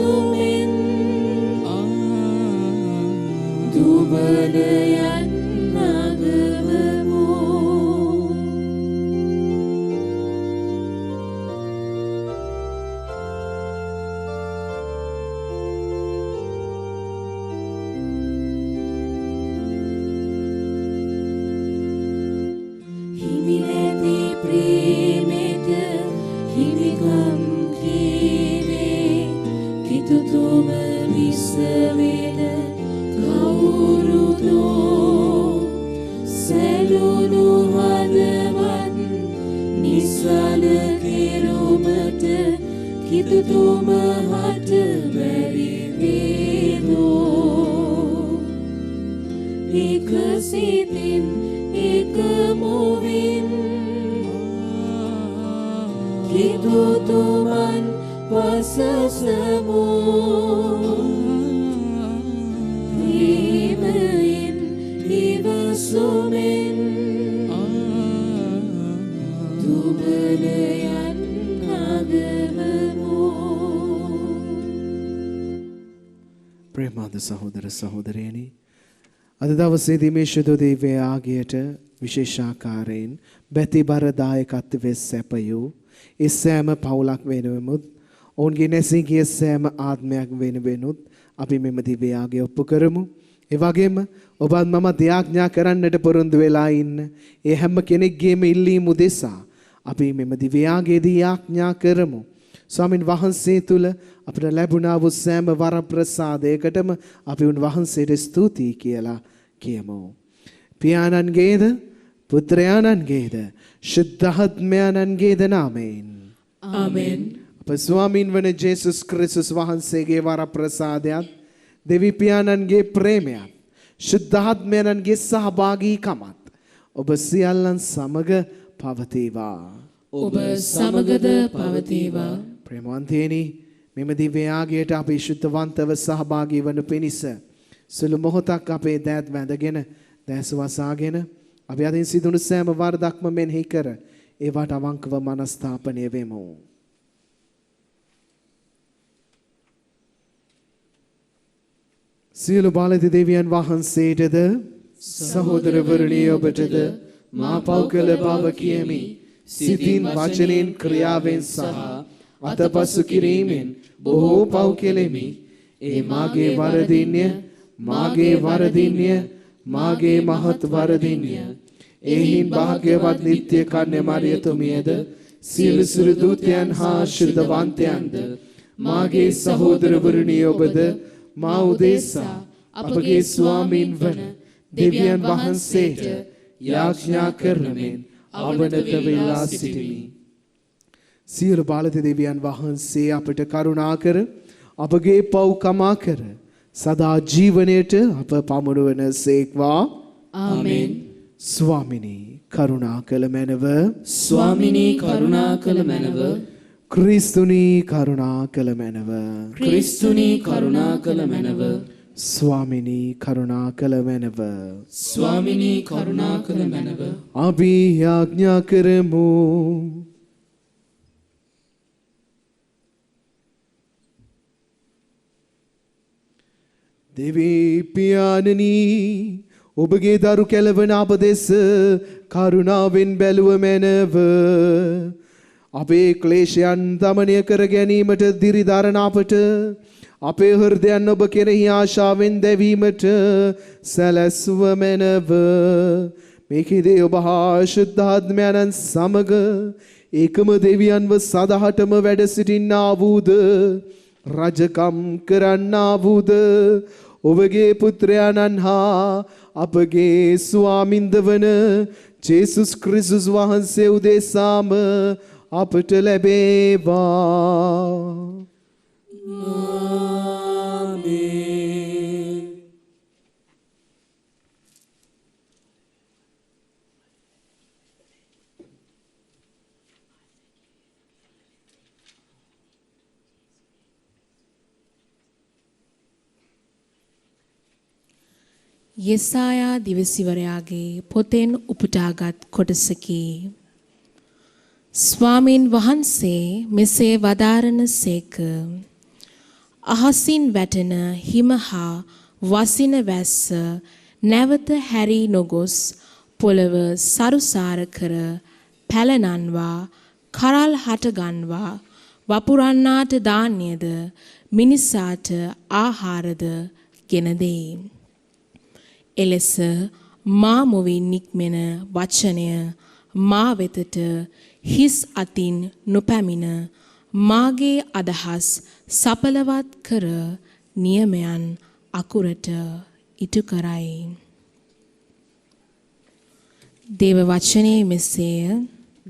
සුමෙන් දුබලයන් නගවමු. හිමිනැති ප්‍රේමෙට හිමිකම් කීවේ කිතුතුම විසවෙන කවුරුදෝ සැලුණු හදවත් නිසල කෙරුමට කිතුතුම හට බැරි වේදෝ එක සිතින් එක මුවින් කිතුතුමන් පසසමු ප්‍රේමයෙන් ඉවසුමෙන් දුබලයන් නගවමු. ප්‍රේමාද සහෝදර සහෝදරයනි, අද දවසේදී මේ ශුද්ධ දිව්‍ය ආගයට විශේෂාකාරයෙන් බැතිබර දායකත්වයේ සැපයූ ඒ සෑම පවුලක් වෙනුවෙමුත් ඔවුන්ගේ නැසී ගිය සෑම ආත්මයක් වෙනුවෙනුත් අපි මෙම දිව්‍ය ආගය ඔප්පු කරමු. ඒ වගේම ඔබත් මම ත්‍යාඥා කරන්නට පොරොන්දු වෙලා ඉන්න ඒ හැම කෙනෙක්ගේම ඉල්ලීම උදෙසා අපි මෙම දිව්‍ය ආගයේදී යාඥා කරමු. ස්වාමින් වහන්සේ තුල අපට ලැබුණා වූ සෑම වරප්‍රසාදයකටම අපි උන්වහන්සේට ස්තුතියි කියලා කියමු. පියාණන්ගේද පුත්‍රයාණන්ගේද ශුද්ධාත්මයාණන්ගේද නාමයෙන් ආමෙන්. අප ස්වාමින් වන ජේසුස් ක්‍රිස්තුස් වහන්සේගේ වරප්‍රසාදයත් දෙවි පියාණන්ගේ ප්‍රේමයත් ශුද්ධාත්මයාණන්ගේ සහභාගීකමත් ඔබ සියල්ලන් සමග පවතිවා. ඔබ සමගද පවතිවා. ප්‍රේමවන්තයනි, මෙම දිව්‍ය ආගයට අපි ශුද්ධවන්තව සහභාගී වනු පිණිස සුළු මොහොතක් අපේ දෑත් වැඳගෙන දැස වසාගෙන අපි අදින් සිදුණු සෑම වරදක්ම මෙනෙහි කර ඒවට අවංකව මනස්ථාපනය වෙමු. සියලු බාලති දෙවියන් වහන්සේටද සහෝදරවරුනි ඔබටද මා පව් කළ බව කියමි. සිතින් වචනෙන් ක්‍රියාවෙන් සහ අතපසු කිරීමෙන් බොහෝ පව් කෙලෙමි. ඒ මාගේ වරදින්ය, මාගේ වරදින්ය, මාගේ මහත් වරදින්ය. එහින් භාග්‍යවත් නිත්‍ය කන්‍ය මරියතුමියද සියලු සුරු දූතයන් හා ශුද්ධවන්තයන්ද මාගේ සහෝදරවරුනි ඔබද මා උදෙසා අපගේ ස්වාමීන් වන දෙවියන් වහන්සේට යාඥා කරමින් අවනත වෙලා සිටිමි. සියලු බාලති දෙවියන් වහන්සේ අපට කරුණා කර අපගේ පව් කමා කර සදා ජීවනයට අප පමුණුවන සේක්වා. ආමෙන්. ස්වාමිනී කරුණා කළ මැනව. ස්වාමිනී කරුණා කළ මැනව. ක්‍රිස්තුනී කරුණා කළ මැනව. ක්‍රිස්තුනී කරුණා කළ මැනව. ස්වාමිනී කරුණා කළ මැනව. ස්වාමිනී කරුණා කළ මැනව. අපි යාඥා කරමු. දෙවී පියාණනි, ඔබගේ දරු කැලවන අප දෙස කරුණාවෙන් බැලුව මැනව. අපේ ක්ලේශයන් දමනය කර ගැනීමට දිරිදරන අපට අපේ හෘදයන් ඔබ කෙරෙහි ආශාවෙන් දැවීමට සැලැස්ව මැනව. මේකෙදී ඔබ හා ශුද්ධාත්මයන්න් සමග ඒකම දෙවියන්ව සදහටම වැඩ සිටින්නා වූද රජකම් කරන්නා වූද ඔබගේ පුත්‍රයාණන් හා අපගේ ස්වාමින්ද වන ජේසුස් ක්‍රිස්තුස් වහන්සේ උදෙසාම අපට ලැබේවා. ආමේන්. යෙසායා දිවසිවරයාගේ පොතෙන් උපුටාගත් කොටසකි. ස්වාමීන් වහන්සේ මෙසේ වදාරන සේක. අහසින් වැටෙන හිම හා වසින වැස්ස නැවත හැරී නොගොස් පොළව සරුසාර කර පැලනන්වා කරල් හට ගන්වා වපුරන්නාට දාන්‍යද මිනිසාට ආහාරද ගෙන දෙයි. එලෙස මා මුවින් නික්මෙන වචනය මා වෙතට හිස් අතින් නොපැමිණ මාගේ අදහස් සඵලවත් කර නියමයන් අකුරට ඉටු කරයි. දේව වචනේ මෙසේය.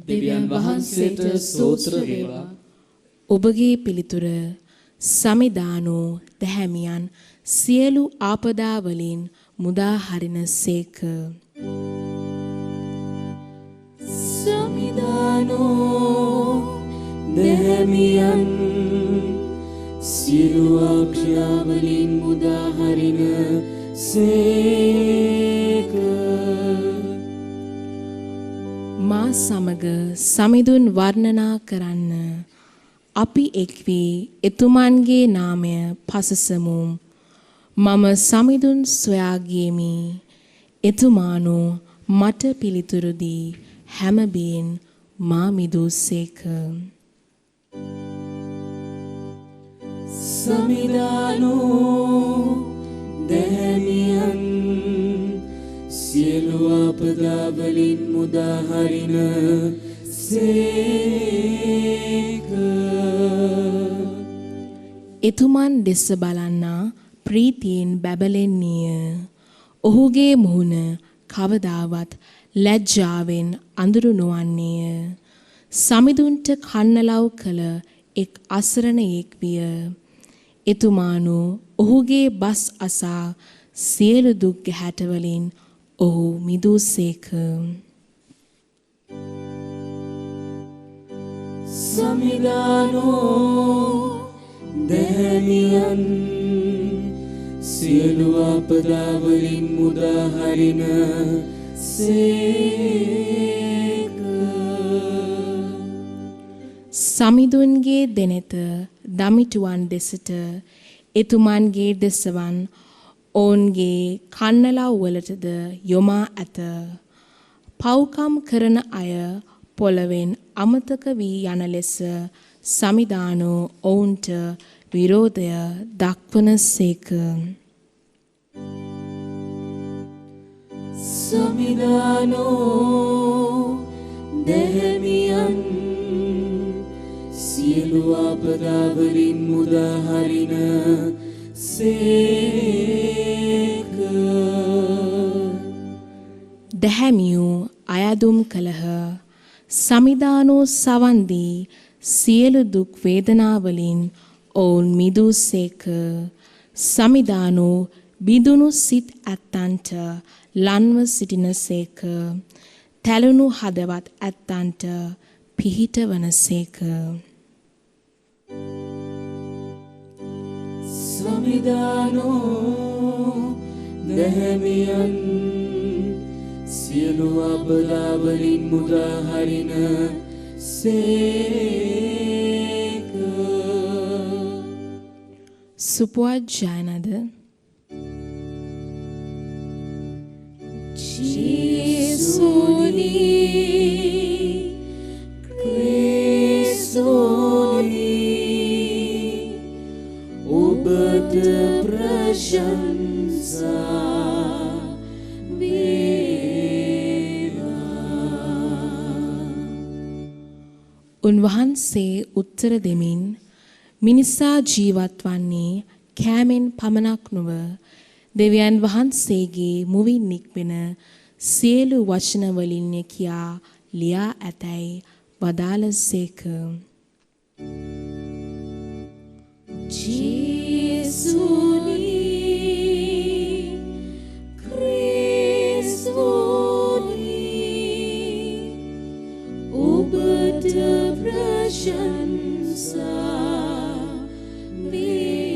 දෙවියන් වහන්සේට ස්තෝත්‍ර වේවා. ඔබගේ පිළිතුර සමිදානෝ දැහැමියන් සියලු ආපදා වලින් මුදා හරින සේක. සමිදානෝ දැහැමියන් සියලු ආක්‍රියාවලින් මුදා හරින සේක. මා සමග සමිඳුන් වර්ණනා කරන්න අපි එක් වී එතුමන්ගේ නාමය පසසමු. මම සමිඳුන් සොයා ගියෙමි. එතුමානෝ මට පිළිතුරු දී හැම බියෙන් මා මිදූසේක. සමිදානෝ දැහැමියන් සියලු ආපදා වලින් මුදා හරින සේක. එතුමන් දෙස බලන්නා ප්‍රීතියෙන් බැබලෙන්නේය. ඔහුගේ මුහුණ කවදාවත් ලැජ්ජාවෙන් අඳුරු නොවන්නේය. සමිඳුන්ට කන්නලව් කළ එක් අසරණයෙක් විය. එතුමානෝ ඔහුගේ බස් අසා සියලු දුක් ගැහැට වලින් ඔහු මිදූසේක. සමිදානෝ දැහැමියන් සියලු ආපදා වලින් මුදා හරින සේක. සමිඳුන්ගේ දෙනෙත දමිටුවන් දෙසට එතුමන්ගේ දෙසවන් ඔවුන්ගේ කන්නලව් වලටද යොමා ඇත. පව්කම් කරන අය පොළවෙන් අමතක වී යන ලෙස සමිදානෝ ඔවුන්ට විරෝධය දක්වන සේක. සමිදානෝ දැහැමියන් සියලු ආපදා වලින් මුදා හරින සේක. දැහැමියෝ අයදුම් කළහ. සමිදානෝ සවන් දී සියලු දුක් වේදනා වලින් ඔවුන් මිදූසේක. සමිදානෝ බිඳුණු සිත් ඇත්තන්ට ලන්ව සිටිනසේක. තැළුණු හදවත් ඇත්තන්ට පිහිට වනසේක. සමිදානෝ දැහැමියන් සියලු ආපදා වලින් මුදා හරින සේක. සුපුවත් ජයනද ජේසුනි ක්‍රිස්තුනි ඔබට ප්‍රශංසා වේවා. උන්වහන්සේ උත්තර දෙමින් මිනිසා ජීවත් වන්නේ කෑමෙන් පමණක් නොව දෙවියන් වහන්සේගේ මුවින් නික්මෙන සියලු වචන වලින්ය කියා ලියා ඇතැයි වදාළසේක. ජේසුනි ක්‍රිස්තුනි ඔබට ප්‍රශංසා වේවා.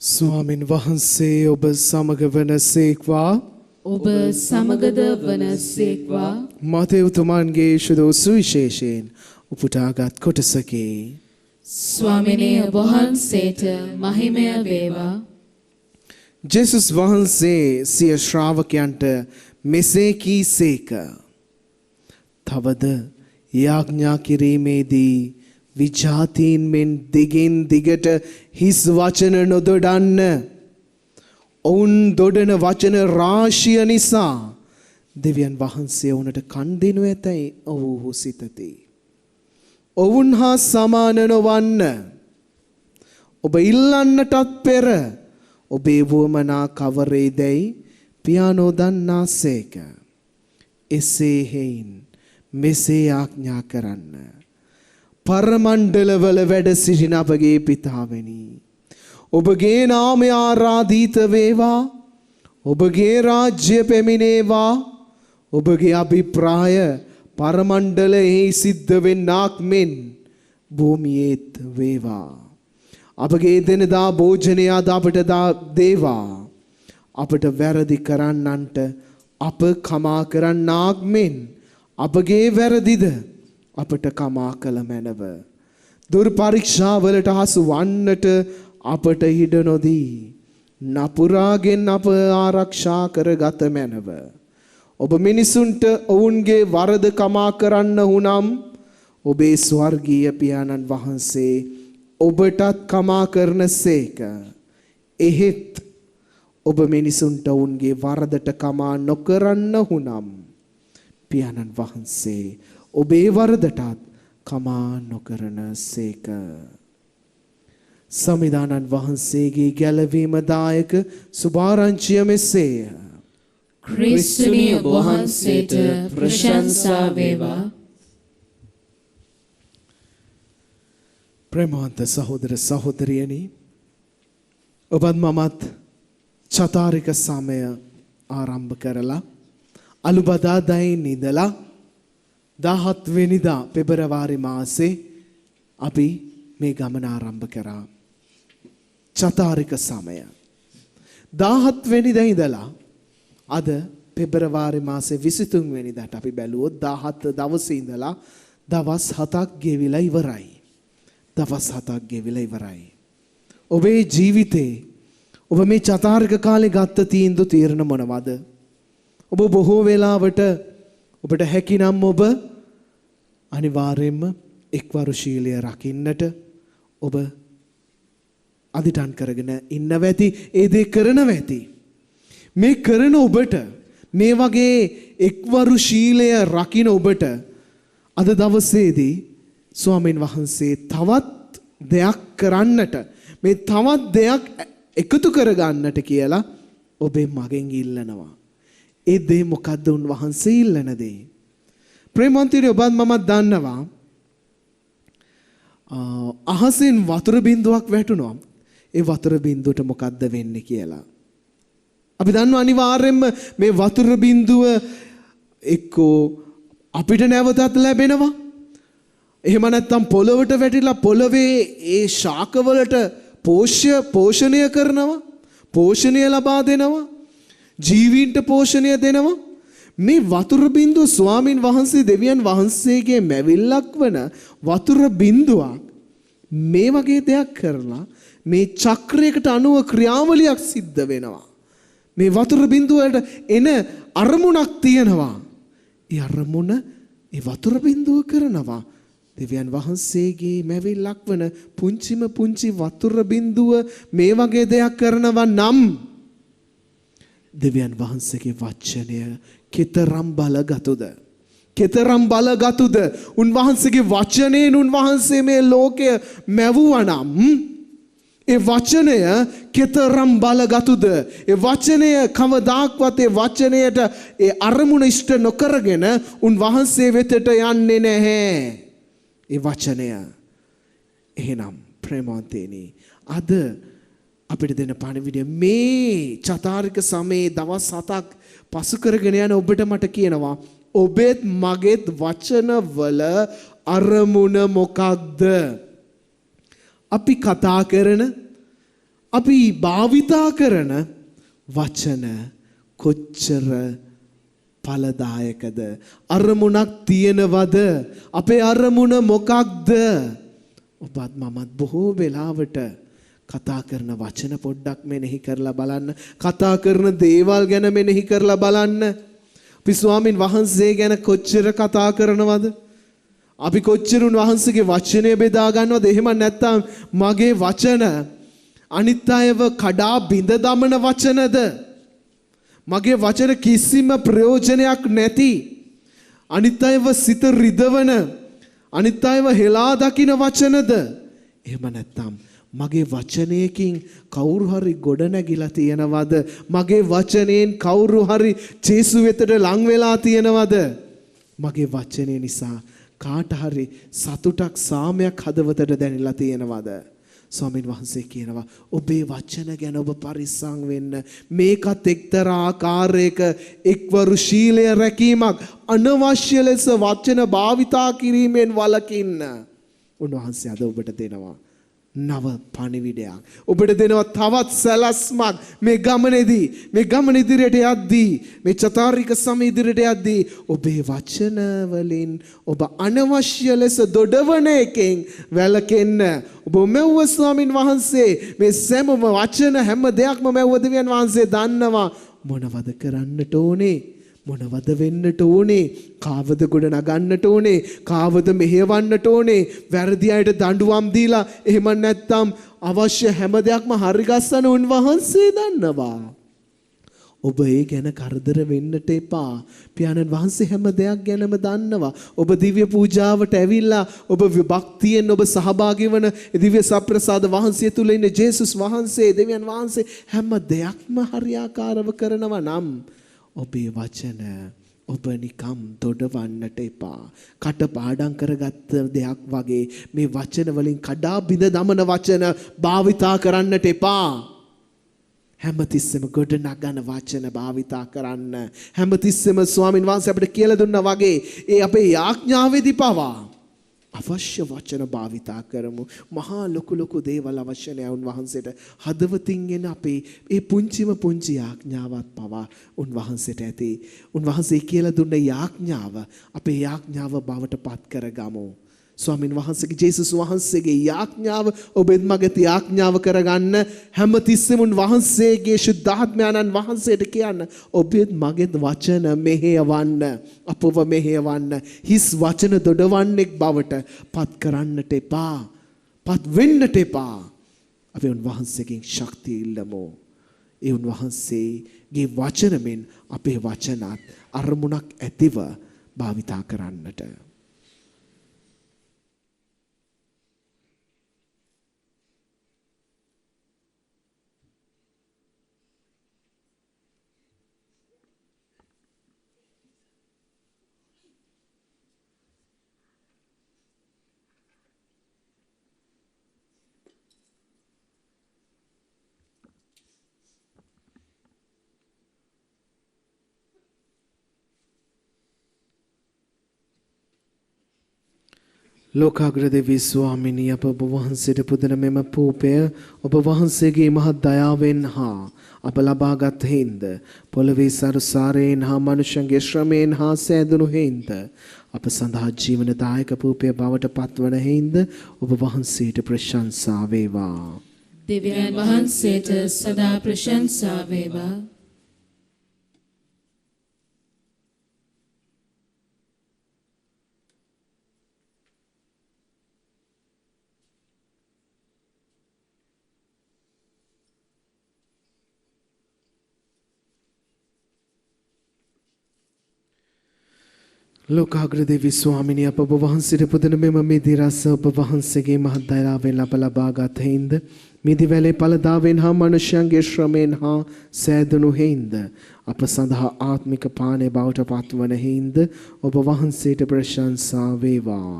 ස්වාමින් වහන්සේ ඔබ සමග වනසේක්වා. ඔබ සමගද වනසේක්වා. මතෙව්තුමන්ගේ ශුදෝ සුවිශේෂයෙන් උපුටාගත් කොටසකි. ස්වාමිනේ ඔබ වහන්සේට මහිමය වේවා. ජේසුස් වහන්සේ සිය ශ්‍රාවකයන්ට මෙසේ කීසේක. තවද යාඥා කිරීමේදී විජාතීන් මෙන් දිගින් දිගට හිස් වචන නොදොඩන්න. ඔවුන් දොඩන වචන රාශිය නිසා දෙවියන් වහන්සේ ඔවුන්ට කන් දෙනු ඇතැයි ඔවුහු සිතති. ඔවුන් හා සමාන නොවන්න. ඔබ ඉල්ලන්නටත් පෙර ඔබේ වුවමනා කවරේදැයි පියානෝ දන්නාසේක. එසේ හේයින් මෙසේ ආඥා කරන්න. පරමණ්ඩලවල වැඩ සිටින අපගේ පිතාවෙනි. ඔබගේ නාමය ආරාධිත වේවා. ඔබගේ රාජ්‍ය පැමිණේවා. ඔබගේ අභිප්‍රාය පරමණ්ඩලයේ සිද්ධ වෙන්නාක් මෙන් භූමියේත් වේවා. අපගේ දෙනදා භෝජනය අද අපට දේවා. අපට වැරදි කරන්නන්ට අප කමා කරන්නාක් මෙන් අපගේ වැරදිද අපට කමා කළ මැනව. දුර්පරීක්ෂාවලට හසු වන්නට අපට ඉඩ නොදී නපුරාගෙන් අප ආරක්ෂා කරගත මැනව. ඔබ මිනිසුන්ට ඔවුන්ගේ වරද කමා කරන්න වුනම් ඔබේ ස්වර්ගීය පියාණන් වහන්සේ ඔබටත් කමා කරන සේක. එහෙත් ඔබ මිනිසුන්ට ඔවුන්ගේ වරදට කමා නොකරන්න වුනම් පියාණන් වහන්සේ ඔබේ වරදටත් කමා නොකරන සේක. සමිදානන් වහන්සේගේ ගැලවීම දායක සුභාරංචිය මෙසේය. ක්‍රිස්තුනි ඔබ වහන්සේට ප්‍රශංසා වේවා. ප්‍රේමවන්ත සහෝදර සහෝදරියනි, ඔබත් මමත් චතාරික සමය ආරම්භ කරලා අලුබදා දයින් ඉඳලා 17 වෙනිදා පෙබරවාරි මාසේ අපි මේ ගමන ආරම්භ කරා. චතාරික සමය 17 වෙනිදා ඉඳලා අද පෙබරවාරි මාසේ 23 වෙනිදාට අපි බැලුවොත් 17 දවසේ ඉඳලා දවස් 7ක් ගෙවිලා ඉවරයි. දවස් 7ක් ගෙවිලා ඉවරයි. ඔබේ ජීවිතේ ඔබ මේ චතාරික කාලේ ගත්ත තීන්දුව තීරණ මොනවද? ඔබ බොහෝ වෙලාවට ඔබට හැකිනම් ඔබ අනිවාර්යයෙන්ම එක්වරු ශීලය රකින්නට ඔබ අදිටන් කරගෙන ඉන්නව ඇති. ඒ දේ කරනව ඇති. මේ කරන ඔබට මේ වගේ එක්වරු ශීලය රකින්න ඔබට අද දවසේදී ස්වාමීන් වහන්සේ තවත් දෙයක් කරන්නට, මේ තවත් දෙයක් එකතු කරගන්නට කියලා ඔබේ මගෙන් ඉල්ලනවා. ඒ දේ මොකද්ද උන්වහන්සේ ඉල්ලන දේ? ප්‍රේමවන්තයනි, ඔබත් මමත් දන්නවා අහසෙන් වතුර බින්දුවක් වැටුණා. ඒ වතුර බින්දුවට මොකද්ද වෙන්නේ කියලා. අපි දන්නවා අනිවාර්යයෙන්ම මේ වතුර බින්දුව එක්කෝ අපිට නැවතත් ලැබෙනවා. එහෙම නැත්නම් පොළොවට වැටිලා පොළවේ ඒ ශාකවලට පෝෂණය කරනවා, පෝෂණය ලබා දෙනවා, ජීවීන්ට පෝෂණය දෙනවා. මේ වතුර බින්දුව ස්වාමින් වහන්සේ දෙවියන් වහන්සේගේ මැවිල්ලක් වන වතුර බින්දුවක් මේ වගේ දෙයක් කරලා මේ චක්‍රයකට අනුව ක්‍රියාවලියක් සිද්ධ වෙනවා. මේ වතුර බින්දුවට එන අරමුණක් තියෙනවා. ඒ අරමුණ ඒ වතුර බින්දුව කරනවා. දෙවියන් වහන්සේගේ මැවිල්ලක් වන පුංචිම පුංචි වතුර බින්දුව මේ වගේ දෙයක් කරනවා නම් දෙවියන් වහන්සේගේ වචනය කෙතරම් බලගතුද? කෙතරම් බලගතුද? උන්වහන්සේගේ වචනයෙන් උන්වහන්සේ මේ ලෝකය මැවුවා නම් ඒ වචනය කෙතරම් බලගතුද? ඒ වචනය කවදාක්වත් ඒ වචනයට ඒ අරමුණ ඉෂ්ට නොකරගෙන උන්වහන්සේ වෙතට යන්නේ නැහැ. ඒ වචනය. එහෙනම් ප්‍රේමවන්තයනි, අද අපිට දෙන පණිවිඩය මේ චතාරික සමයේ දවස් 7ක් පසු කරගෙන යන ඔබට මට කියනවා, ඔබෙත් මගෙත් වචනවල අරමුණ මොකක්ද? අපි කතා කරන, අපි භාවිතා කරන වචන කොච්චර ඵලදායකද? අරමුණක් තියෙනවද? අපේ අරමුණ මොකක්ද? ඔබත් මමත් බොහෝ වෙලාවට කතා කරන වචන පොඩ්ඩක් මෙනෙහි කරලා බලන්න. කතා කරන දේවල් ගැන මෙනෙහි කරලා බලන්න. අපි ස්වාමින් වහන්සේ ගැන කොච්චර කතා කරනවද? අපි කොච්චර උන්වහන්සේගේ වචනය බෙදා ගන්නවද? එහෙම නැත්නම් මගේ වචන අනිත් අයව කඩා බිඳ දමන වචනද? මගේ වචන කිසිම ප්‍රයෝජනයක් නැති, අනිත් අයව සිත රිදවන, අනිත් අයව හෙලා දකින වචනද? එහෙම නැත්නම් මගේ වචනයකින් කවුරු හරි ගොඩ නැගිලා තියෙනවද? මගේ වචනයෙන් කවුරු හරි ජේසු වෙතට ලං වෙලා තියෙනවද? මගේ වචනය නිසා කාට හරි සතුටක් සාමයක් හදවතට දැනෙලා තියෙනවද? ස්වාමීන් වහන්සේ කියනවා ඔබේ වචන ගැන ඔබ පරිස්සම් වෙන්න. මේකත් එක්තරා ආකාරයක එක්වරු ශීලය රැකීමක්. අනවශ්‍ය ලෙස වචන භාවිතා කිරීමෙන් වළකින්න උන්වහන්සේ අද ඔබට දෙනවා නව පණිවිඩයක්. ඔබට දෙනවා තවත් සැලැස්මක්. මේ ගමනේදී, මේ ගමන ඉදිරියට යද්දී, මේ චතුරාර්යික සමය ඉදිරියට යද්දී ඔබේ වචන වලින් ඔබ අනවශ්‍ය ලෙස දොඩවන එකෙන් වැළකෙන්න. ඔබ මෙව්ව ස්වාමින් වහන්සේ මේ සෑම වචන හැම දෙයක්ම මෙව්ව දෙවියන් වහන්සේ දන්නවා. මොනවද කරන්නට ඕනේ? මොනවද වෙන්නට ඕනේ? කාවද ගොඩ නගන්නට ඕනේ? කාවද මෙහෙවන්නට ඕනේ? වැරදි අයට දඬුවම් දීලා එහෙම නැත්නම් අවශ්‍ය හැම දෙයක්ම හරි ගස්සන උන්වහන්සේ දන්නවා. ඔබ ඒ ගැන කරදර වෙන්නට එපා. පියාණන් වහන්සේ හැම දෙයක් ගැනම දන්නවා. ඔබ දිව්‍ය පූජාවට ඇවිල්ලා ඔබ භක්තියෙන් ඔබ සහභාගී වන දිව්‍ය සප්‍රසාද වහන්සේ තුල ඉන්න ජේසුස් වහන්සේ, දෙවියන් වහන්සේ හැම දෙයක්ම හරියාකාරව කරනවා නම් ඔබේ වචන ඔබ නිකම් දොඩවන්නට එපා. කට පාඩම් කරගත්ත දෙයක් වගේ මේ වචන වලින් කඩා බිඳ දමන වචන භාවිතා කරන්නට එපා. හැමතිස්සෙම ගොඩ නගන වචන භාවිතා කරන්න. හැමතිස්සෙම ස්වාමින් වහන්සේ අපිට කියලා දුන්නා වගේ ඒ අපේ යාඥාවේදී පවා අවශ්‍ය වචන භාවිතා කරමු. මහා ලොකු දේවල් අවශ්‍ය නැහැ උන්වහන්සේට. හදවතින් එන අපේ ඒ පුංචිම පුංචි යාඥාවත් පවා උන්වහන්සේට ඇති. උන්වහන්සේ කියලා දුන්න යාඥාව අපේ යාඥාව බවට පත් කරගමු. ස්වාමීන් වහන්සේගේ ජේසුස් වහන්සේගේ යාඥාව ඔබෙත් මගේත් යාඥාව කරගන්න. හැමතිස්සෙම උන්වහන්සේගේ ශුද්ධාත්මයන්න් වහන්සේට කියන්න ඔබෙත් මගේත් වචන මෙහෙයවන්න, අපව මෙහෙයවන්න. හිස් වචන දොඩවන්නෙක් බවට පත් කරන්නට එපා, පත් වෙන්නට එපා. අපි උන්වහන්සේගෙන් ශක්තිය ඉල්ලමු. ඒ උන්වහන්සේගේ වචනමින් අපේ වචනත් අරමුණක් ඇතිව භාවිතා කරන්නට. ලෝකාග්‍ර දෙවි ස්වාමිනී අප ඔබ වහන්සේට පුදන මෙම පූපය ඔබ වහන්සේගේ මහත් දයාවෙන් හා අප ලබාගත් හේන්ද පොළවේ සරුසාරයෙන් හා මනුෂ්‍යන්ගේ ශ්‍රමයෙන් හා සෑදුණු හේන්ද අප සඳහා ජීවනදායක පූපය බවට පත්වන හේන්ද ඔබ වහන්සේට ප්‍රශංසා වේවා. දෙවියන් වහන්සේට සදා ප්‍රශංසා වේවා. ලෝකාග්‍ර දෙවි ස්වාමිනී අප ඔබ වහන්සේට පුදන මෙම මිදි රස ඔබ වහන්සේගේ මහත් දයාවෙන් අප ලබාගත් හේන්ද මිදි වැලේ ඵලදාවෙන් හා මනුෂ්‍යයන්ගේ ශ්‍රමයෙන් හා සෑදුණු හේන්ද අප සඳහා ආත්මික පානය බවට පත්වන හේන්ද ඔබ වහන්සේට ප්‍රශංසා වේවා.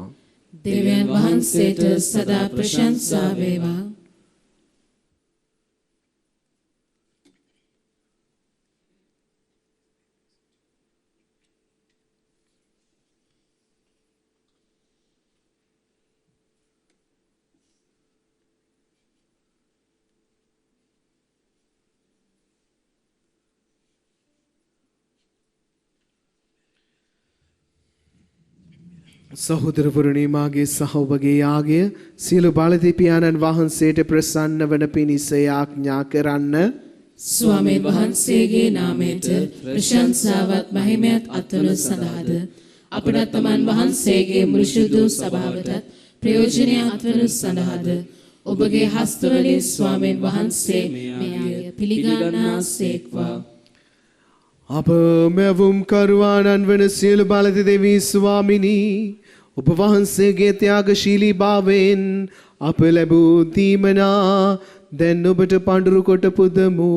දෙවියන් වහන්සේට සදා ප්‍රශංසා වේවා. සහෝදරවරුනි මාගේ සහ ඔබගේ යාගය සියලු බලදීපියාණන් වහන්සේට ප්‍රසන්න වන පිණිස යාඥා කරන්න. ස්වාමීන් වහන්සේගේ නාමයට ප්‍රශංසාවත් මහිමයත් අත්වනු සඳහාද අපට තමන් වහන්සේගේ මුළුසුදු සභාවටත් ප්‍රයෝජනය අත්වනු සඳහාද ඔබගේ හස්තවලින් ස්වාමීන් වහන්සේ මෙය පිළිගන්නාසේක්වා. අප මෙවුම් කරුවාණන් වන සියලු බලති දෙවී ස්වාමිනී ඔබ වහන්සේගේ ත්‍යාගශීලී භාවයෙන් අප ලැබූ දීමනා දැන් ඔබට පඬුරු කොට පුදමු.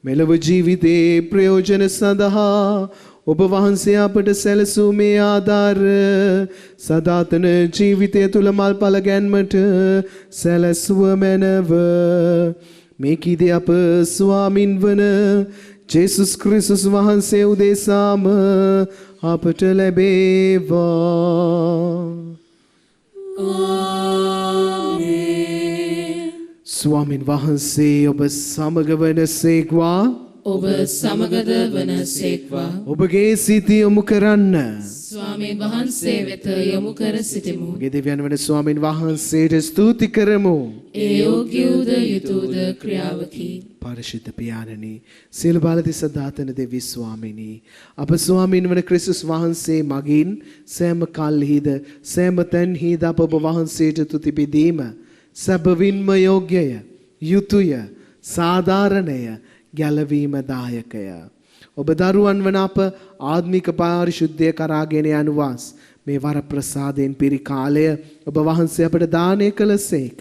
මෙලොව ජීවිතේ ප්‍රයෝජන සඳහා ඔබ වහන්සේ අපට සැලසූ මේ ආධාර සදාතන ජීවිතය තුල මල්පල ගැන්මට සැලසුව මැනව. මේ කීදී අප ස්වාමින් වන ජේසුස් ක්‍රිස්තුස් වහන්සේ උදෙසාම අපට ලැබේවා. ස්වාමින් වහන්සේ ඔබ සමග වනසේක්වා. ඔබ සමගද වනසේක්වා. ඔබගේ සිත යොමු කරන්න. ස්වාමීන් වහන්සේ වෙත යොමු කර සිටිමු. ඔබගේ දෙවියන් වන ස්වාමින් වහන්සේට ස්තුති කරමු. ඒ යෝග්‍යද යුතුයද ක්‍රියාවකි. පරිශුද්ධ පියාණනි සියලු බලති සදාතන දෙවි ස්වාමිනී අප ස්වාමීන් වන ක්‍රිස්තුස් වහන්සේ මගින් සෑම කල්හිද සෑම තැන්හිද අප ඔබ වහන්සේට තුති පිදීම සැබවින්ම යෝග්‍යය යුතුය සාධාරණය ගැලවීම දායකය. ඔබ දරුවන් වන අප ආත්මික පාරිශුද්ධය කරාගෙන යනුවාස් මේ වර ප්‍රසාදයෙන් පිරි කාලය ඔබ වහන්සේ අපට දානය කළසේක.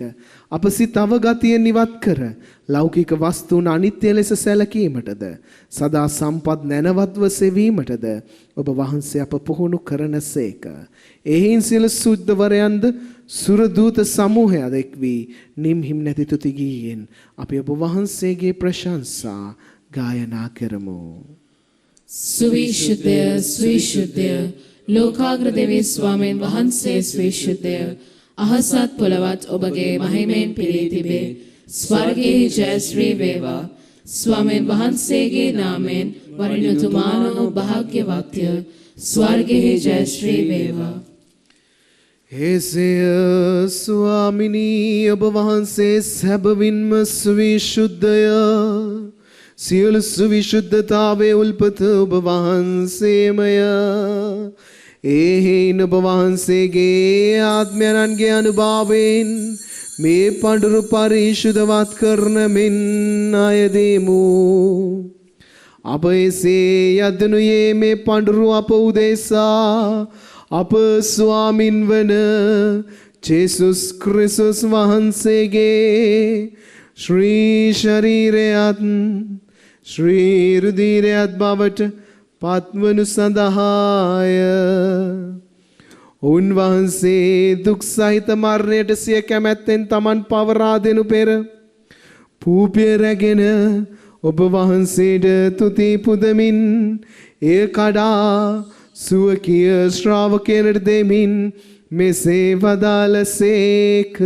අප සිත අවගතියෙන් ඉවත් කර ලෞකික වස්තුන් අනිත්‍ය ලෙස සැලකීමටද සදා සම්පත් නැනවත්ව සෙවීමටද ඔබ වහන්සේ අප පුහුණු කරනසේක. එයින් සියලු සුද්ධවරයන්ද සුරදූත සමූහයද එක් වී නිම්හිම් නැති තුති ගීයෙන් අපි ඔබ වහන්සේගේ ප්‍රශංසා ගායනා කරමු. සුවිශුද්ධය සුවිශුද්ධය ලෝකාග්‍ර දෙවී ස්වාමීන් වහන්සේ සුවිශුද්ධය අහසත් පොළවත් ඔබගේ මහිමෙන් පිරී තිබේ. ස්වර්ගයේ ජයශ්‍රී වේවා. ස්වාමීන් වහන්සේගේ නාමයෙන් වරිණතුමානෝ භාග්‍යවත්ය. ස්වර්ගයේ ජයශ්‍රී වේවා. එසේය ස්වාමිනී ඔබ වහන්සේ සැබවින්ම සුවිශුද්ධය. සියලු සුවිශුද්ධතාවේ උල්පත ඔබ වහන්සේමය. එහෙයින් ඔබ වහන්සේගේ ආත්මයන්ගේ අනුභවයෙන් මේ පඬුරු පරිශුද්ධවත් කරන මෙන් අයදෙමු. අප එසේ යදනුයේ මේ පඬුරු අප උදෙසා අප ස්වාමින් වන ජේසුස් ක්‍රිස්තුස් වහන්සේගේ ශ්‍රී ශරීරයත් ශ්‍රී රුධිරයත් බවට පත්වනු සඳහාය. උන්වහන්සේ දුක් සහිත මරණයට සිය කැමැත්තෙන් තමන් පවරා දෙනු පෙර පූපය රැගෙන ඔබ වහන්සේට තුති පුදමින් එය කඩා සුවකීය ශ්‍රාවකයන්ට දෙමින් මෙසේ වදාළසේක.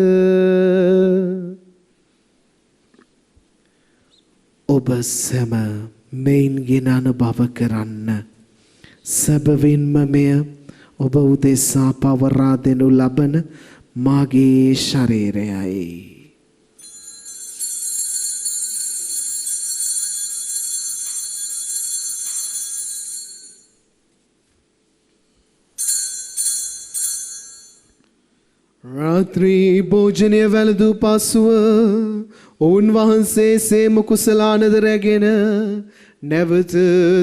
ඔබ සැම මෙයින් ගෙන අනුභව කරන්න. සැබවින්ම මෙය ඔබ උදෙසා පවරා දෙනු ලබන මාගේ ශරීරයයි. රාත්‍රී භෝජනය වැළඳූ පසුව උන්වහන්සේ සේම කුසලානද රැගෙන නැවත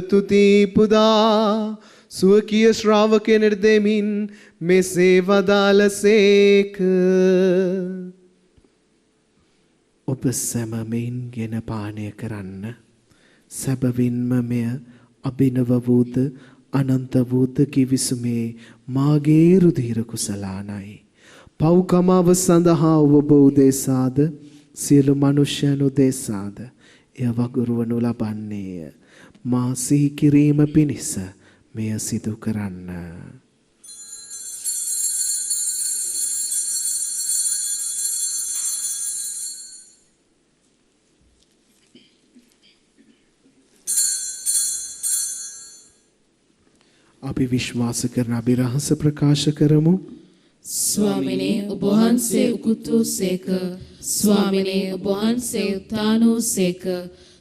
තුති පුදා සුවකීය ශ්‍රාවකයන්ට දෙමින් මෙසේ වදාළසේක. ඔබ සැම මෙයින් ගෙන පානය කරන්න. සැබවින්ම මෙය අභිනව වූද අනන්ත වූද කිවිසුමේ මාගේ රුධිර කුසලානයි. පව්කමාව සඳහා ඔබ උදෙසාද සියලු මනුෂ්‍යයන් උදෙසාද එය වගුරුවනු ලබන්නේය. මා සිහි කිරීම පිණිස මෙය සිදු කරන්න. අපි විශ්වාස කරන අභිරහස ප්‍රකාශ කරමු. ස්වාමිනේ ඔබ වහන්සේ උකුත් වූසේක. ස්වාමිනේ ඔබ වහන්සේ උත්ථාන වූසේක.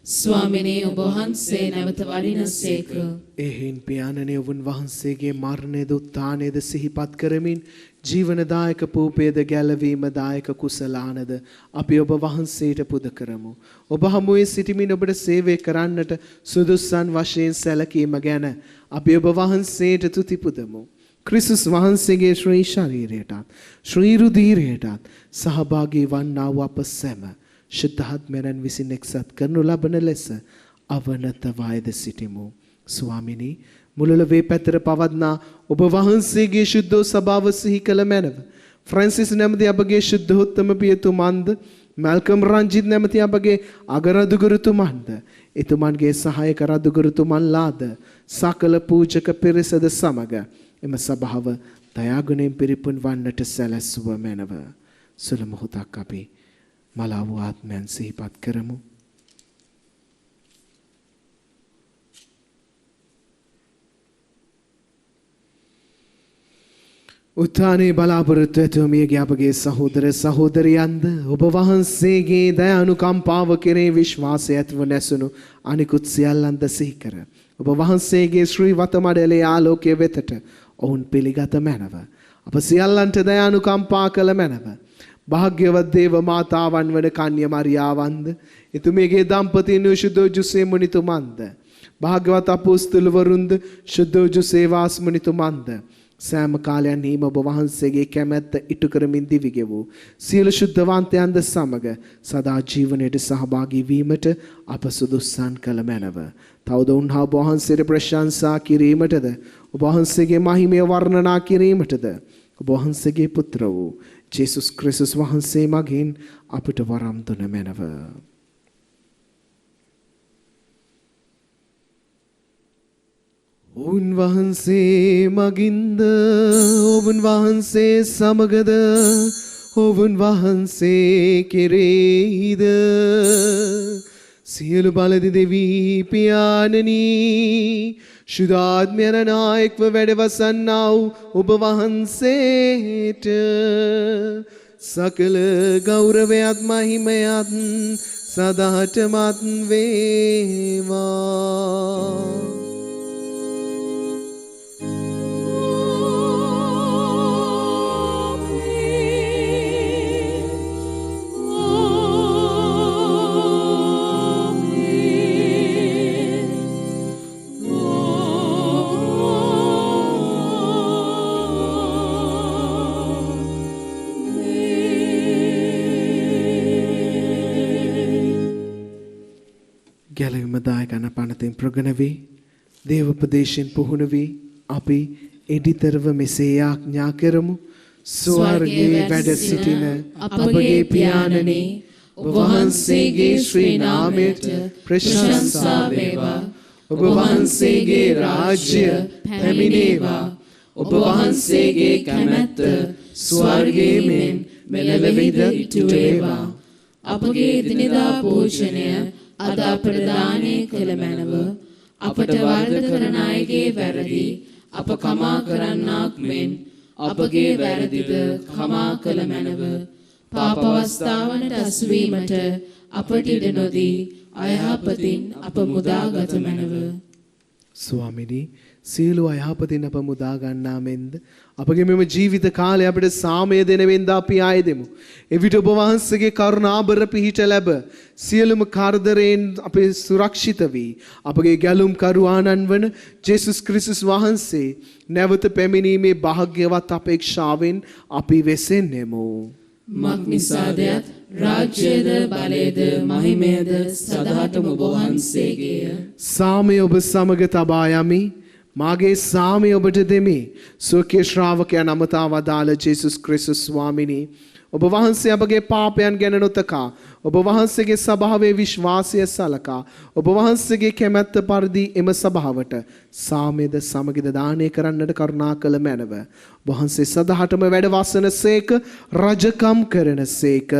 ස්වාමිනේ ඔබ වහන්සේ නැවත වඩිනසේක. එහෙන් පියාණනේ ඔබන් වහන්සේගේ මරණයද උත්ථානයද සිහිපත් කරමින් ජීවනදායක පූපේද ගැලවීමදායක කුසලානද අපි ඔබ වහන්සේට පුද කරමු. ඔබ හමුවේ සිටමින් ඔබට සේවය කරන්නට සුදුස්සන් වශයෙන් සැලකීම ගැන අපි ඔබ වහන්සේට තුති පුදමු. ක්‍රිස්තුස් වහන්සේගේ ශ්‍රී ශරීරයටත් ශ්‍රී රුධිරයටත් සහභාගී වන්නා වූ අප සැම ශුද්ධාත්මයන් විසින් එක්සත් කරනු ලබන ලෙස අවනත වයද සිටිමු. ස්වාමිනී මුලලවේ පැතර පවත්නා ඔබ වහන්සේගේ ශුද්ධ සභාව සිහි කළ මැනව. ෆ්‍රැන්සිස් නැමැති අපගේ ශුද්ධෝත්තම පියතුමන්ද මල්කම් රංජිත් නැමැති අපගේ අගරදුගුරුතුමන්ද එතුමන්ගේ සහායක රදුගුරුතුමන්ලාද සකල පූජක පිරිසද සමග එම සභාව දයාගුණයෙන් පිරිපුන් වන්නට සැලැස්සුව මැනව. සුළු මොහොතක් අපි මලාව ආත්මයන් සිහිපත් කරමු. උත්ථානයේ බලාපොරොත්තු ඇතුව මියගිය අපගේ සහෝදර සහෝදරියන්ද ඔබ වහන්සේගේ දයානුකම්පාව කෙරේ විශ්වාසය ඇතිව නැසුණු අනිකුත් සියල්ලන්ද සිහි කර ඔබ වහන්සේගේ ශ්‍රී වතමඩලේ ආලෝකයේ වෙතට ඔවුන් පිළිගත මැනව. අප සියල්ලන්ට දයානුකම්පා කළ මැනව. භාග්‍යවත් දේව මාතාවන් වන කන්‍ය මරියාවන්ද එතුමියගේ දම්පතින් වූ ශුද්ධ ජුසේ මුනිතුමන්ද භාග්‍යවත් අපොස්තුලවරුන්ද ශුද්ධ ජුසේවාස් මුනිතුමන්ද සෑම කාලයන්හිම ඔබ වහන්සේගේ කැමැත්ත ඉටු කරමින් දිවි ගෙවූ සියලු ශුද්ධවන්තයන්ද සමග සදා ජීවනයට සහභාගී වීමට අප සුදුස්සන් කළ මැනව. තවද උන්හා ඔබ වහන්සේට ප්‍රශංසා කිරීමටද ඔබ වහන්සේගේ මහිමය වර්ණනා කිරීමටද ඔබ වහන්සේගේ පුත්‍ර වූ ජේසුස් ක්‍රිස්තුස් වහන්සේ මගින් අපට වරම් දුන මැනව. උන්වහන්සේ මගින්ද ඔබන් වහන්සේ සමගද ඔබන් වහන්සේ කෙරෙහිද සියලු බලදි දෙවී පියාණනී ශුද්ධාත්මයන් නායකව වැඩවසන්නා වූ ඔබ වහන්සේට සකල ගෞරවයත් මහිමයත් සදාටමත් වේවා. ගැලවීමදායක අනපනතෙන් ප්‍රගුණ වී දේවෝපදේශයෙන් පුහුණු වී අපි එඩිතරව මෙසේ ආඥා කරමු. ස්වර්ගයේ වැඩ සිටින අපගේ පියාණනි ඔබ වහන්සේගේ ශ්‍රී නාමයට ප්‍රශංසා වේවා. ඔබ වහන්සේගේ රාජ්‍ය පැමිණේවා. ඔබ වහන්සේගේ කැමැත්ත ස්වර්ගයේ මෙන් මෙලොවෙහිද ඉටු වේවා. අපගේ දිනදා භෝජනය අද අපට දානය කළ මැනව. අපට වරද කරන අයගේ වැරදි අප කමා කරන්නාක් මෙන් අපගේ වැරදිද කමා කළ මැනව. පාප අවස්ථාවනට අසුවීමට අපට ඉඩ නොදී අයහපතින් අප මුදාගත මැනව. ස්වාමිනී සියලු අයහපතින් අප මුදා ගන්නා මෙන්ද අපගේ මෙම ජීවිත කාලය අපට සාමය දෙන වෙන්ද අපි ආයෙදෙමු. එවිට ඔබ වහන්සේගේ කරුණාබර පිහිට ලැබ සියලුම කාර්දරයෙන් අපේ සුරක්ෂිත වී අපගේ ගැලුම් කරුවාණන් වන ජේසුස් ක්‍රිස්තුස් වහන්සේ නැවත පැමිණීමේ භාග්‍යවත් අපේක්ෂාවෙන් අපි වෙසෙන්නෙමු. මක් නිසාදයත් රාජ්‍යද බලයද මහිමයද සදාටම ඔබ වහන්සේගේය. සාමය ඔබ සමග තබා යමි. මාගේ සාමය ඔබට දෙමි. ස්වකීය ශ්‍රාවකයන් අමතා වදාළ ජේසුස් ක්‍රිස්තුස් ස්වාමිනී ඔබ වහන්සේ අපගේ පාපයන් ගැන නොතකා ඔබ වහන්සේගේ සභාවේ විශ්වාසය සලකා ඔබ වහන්සේගේ කැමැත්ත පරිදි එම සභාවට සාමයද සමගිද දානය කරන්නට කරුණා කළ මැනව. ඔබ වහන්සේ සදාටම වැඩ වසන සේක රජකම් කරන සේක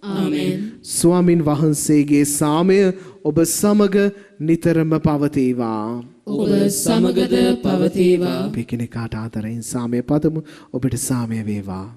ආමෙන්. ස්වාමින් වහන්සේගේ සාමය ඔබ සමග නිතරම පවතිවා. ඔබ සමගද පවතිවා. අපි එකිනෙකාට ආදරයෙන් සාමය පතමු. ඔබට සාමය වේවා.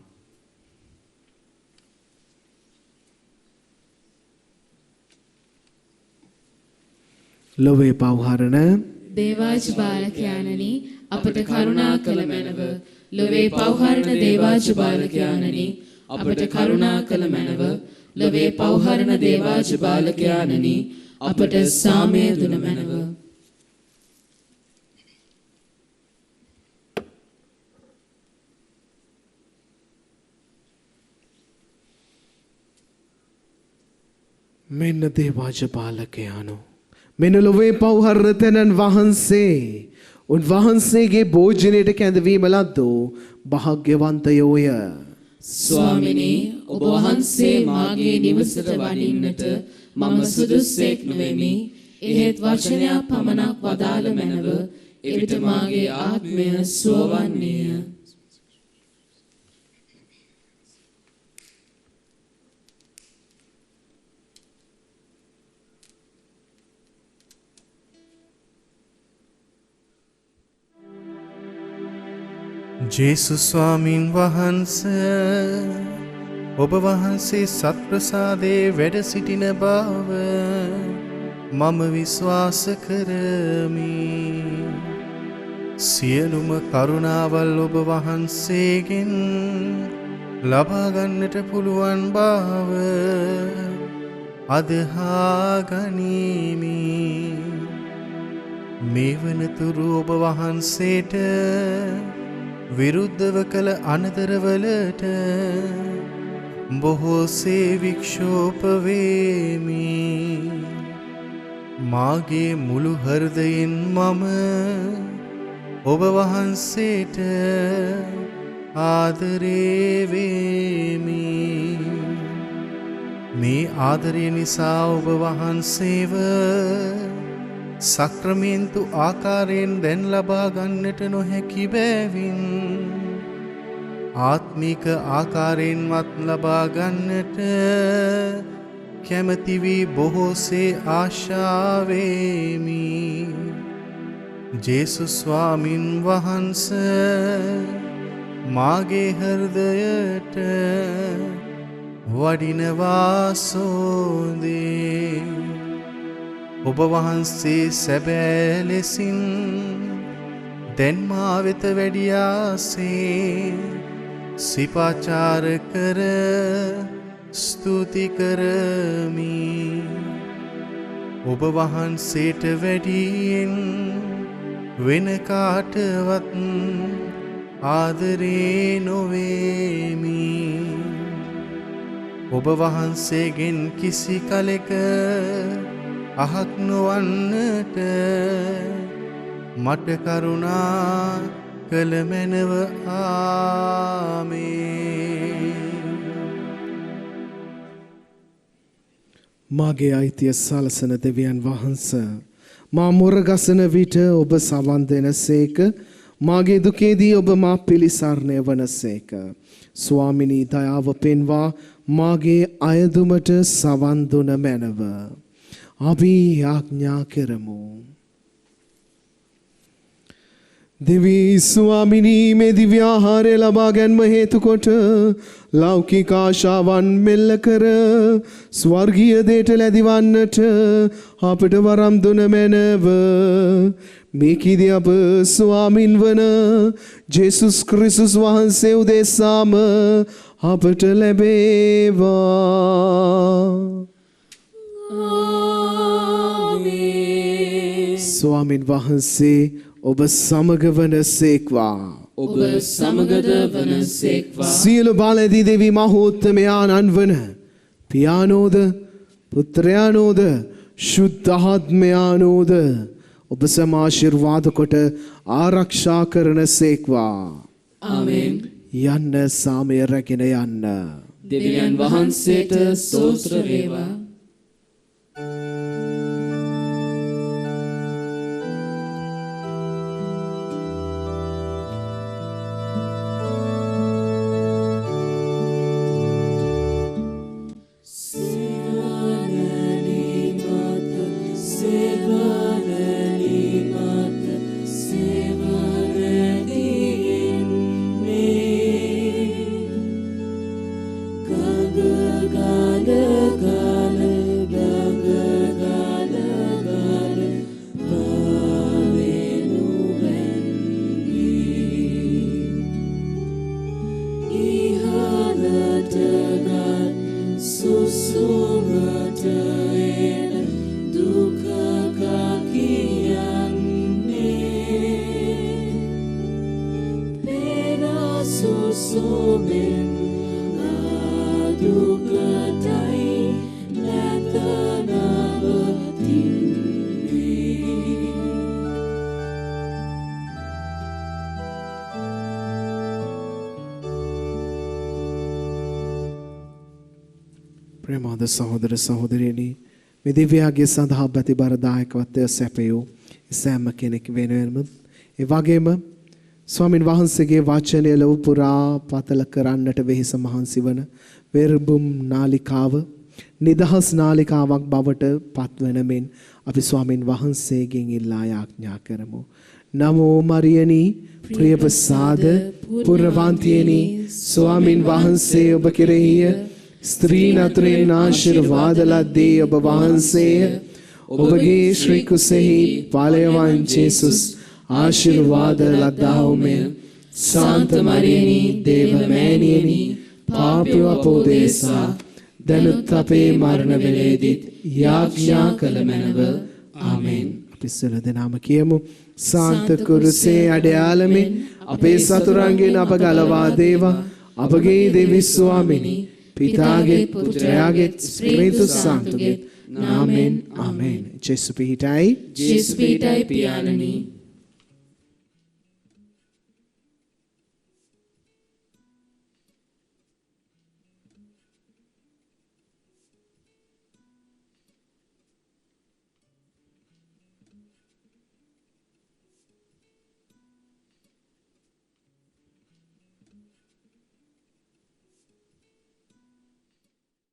ලොවේ පවහරණ දේවාජ බාලකයාණනි අපට කරුණා කළ මැනව. ලොවේ පවහරණ දේවාජ බාලකයාණනි අපට කරුණා කළ මැනව. ලොවේ පවහරණ දේවාජ බාලකයාණනි අපට සාමය දුන මැනව. මෙන්න දේවාජ බාලකයාණෝ මෙන්න ලොවේ පවහරණ තැනන් වහන්සේ උන්වහන්සේගේ භෝජනයට කැඳවීම ලද්දෝ භාග්‍යවන්තයෝය. ස්වාමිනී ඔබ වහන්සේ මාගේ නිවසට වඩින්නට මම සුදුස්සෙක් නොවෙමි. එහෙත් වචනයක් පමණක් වදාළ මැනව. එවිට මාගේ ආත්මය සුවවන්නේය. ජේසුස් ස්වාමින් වහන්සේ ඔබ වහන්සේ සත්ප්‍රසාදයේ වැඩ සිටින බව මම විශ්වාස කරමි. සියලුම කරුණාවල් ඔබ වහන්සේගෙන් ලබා ගන්නට පුළුවන් බව අදහා ගනිමි. මේ වනතුරු ඔබ වහන්සේට විරුද්ධව කළ අනදරවලට බොහෝසේ වික්ෂෝප වේමි. මාගේ මුළු හෘදයෙන් මම ඔබ වහන්සේට ආදරේ වේමි. මේ ආදරය නිසා ඔබ වහන්සේව සක්‍රමේන්තු ආකාරයෙන් දැන් ලබා ගන්නට නොහැකි බැවින් ආත්මික ආකාරයෙන්වත් ලබා ගන්නට කැමැති වී බොහෝසේ ආශාවෙමි. ජේසුස් ස්වාමින් වහන්සේ මාගේ හෘදයට වඩිනවා සෝදේ. ඔබ වහන්සේ සැබෑ ලෙසින් දැන් මා වෙත වැඩියාසේ සිපාචාර කර ස්තුති කරමි. ඔබ වහන්සේට වැඩියෙන් වෙන කාටවත් ආදරේ නොවේමි. ඔබ වහන්සේගෙන් කිසි කලෙක අහක් නොවන්නට මට කරුණා කළ මැනව. ආමේන්. මාගේ අයිතිය සලසන දෙවියන් වහන්ස මා මුරගසන විට ඔබ සවන් දෙනසේක. මාගේ දුකේදී ඔබ මා පිළිසරණය වනසේක. ස්වාමිනී දයාව පෙන්වා මාගේ අයදුමට සවන් දුන මැනව. අපි යාඥා කරමු. දෙවී ස්වාමිනී මේ දිව්‍ය ආහාරය ලබා ගැනීම හේතු කොට ලෞකික ආශාවන් මෙල්ල කර ස්වර්ගීය දේට ලැබිවන්නට අපට වරම් දුන මැනව. මේකීදී අප ස්වාමින් වන ජේසුස් ක්‍රිස්තුස් වහන්සේ උදෙසාම අපට ලැබේවා. ස්වාමින් වහන්සේ ඔබ සමග වනසේක්වා. ඔබ සමගද වනසේක්වා. සියලු බලදී දෙවි මහෝත්තමයාණන් වන පියානෝද පුත්‍රයානෝද ශුද්ධාත්මයානෝද ඔබ සම ආශිර්වාද කොට ආරක්ෂා කරනසේක්වා. ආමෙන්. යන්න සාමය රැගෙන යන්න. දෙවියන් වහන්සේට ස්තෝත්‍ර වේවා. සුසුමෙන් දුකටයි නැත නවතින්නේ. ප්‍රේමාද සහෝදර සහෝදරියනි, මේ දිව්‍යයාගේ සඳහා ප්‍රතිබරදායකත්වය සැපයූ සෑම කෙනෙක් වෙනුවෙන්ම ඒ වගේම ස්වාමින් වහන්සේගේ වචනය ලොව පුරා පතල කරන්නට වෙහෙස මහන්සි වන වෙරබුම් නාලිකාව නිදහස් නාලිකාවක් බවට පත්වන මෙන් අපි ස්වාමින් වහන්සේගෙන් ඉල්ලා යාඥා කරමු. නමෝ මරියනි ප්‍රියප්‍රසාද පුරවන්තියනි, ස්වාමින් වහන්සේ ඔබ කෙරෙහිය ස්ත්‍රීන් අතරින් ආශිර්වාද ලද්දේ ඔබ වහන්සේය. ඔබගේ ශ්‍රී කුසෙහි ඵලයවන් ජේසුස් ආශිර්වාද ලද්දාහුමය. සාන්ත මරියනි දේව මෑණියනි පාපිව අපෝදේසා දැනුත් අපේ මරණ වේලේදීත් යාඥා කළ මැනව. ආමෙන්. අපි සියලු දෙනාම කියමු. සාන්ත කුරුසේ අඩයාලමින් අපේ සතුරන්ගෙන් අප ගලවා දේවා. අපගේ දෙවි ස්වාමිනී පිතාගේ පුත්‍රයාගේ ස්පීරිතු සාන්තුගේ නාමෙන් ආමෙන්. ජේසු පිහිටයි ජේසු පිහිටයි පියාණනි.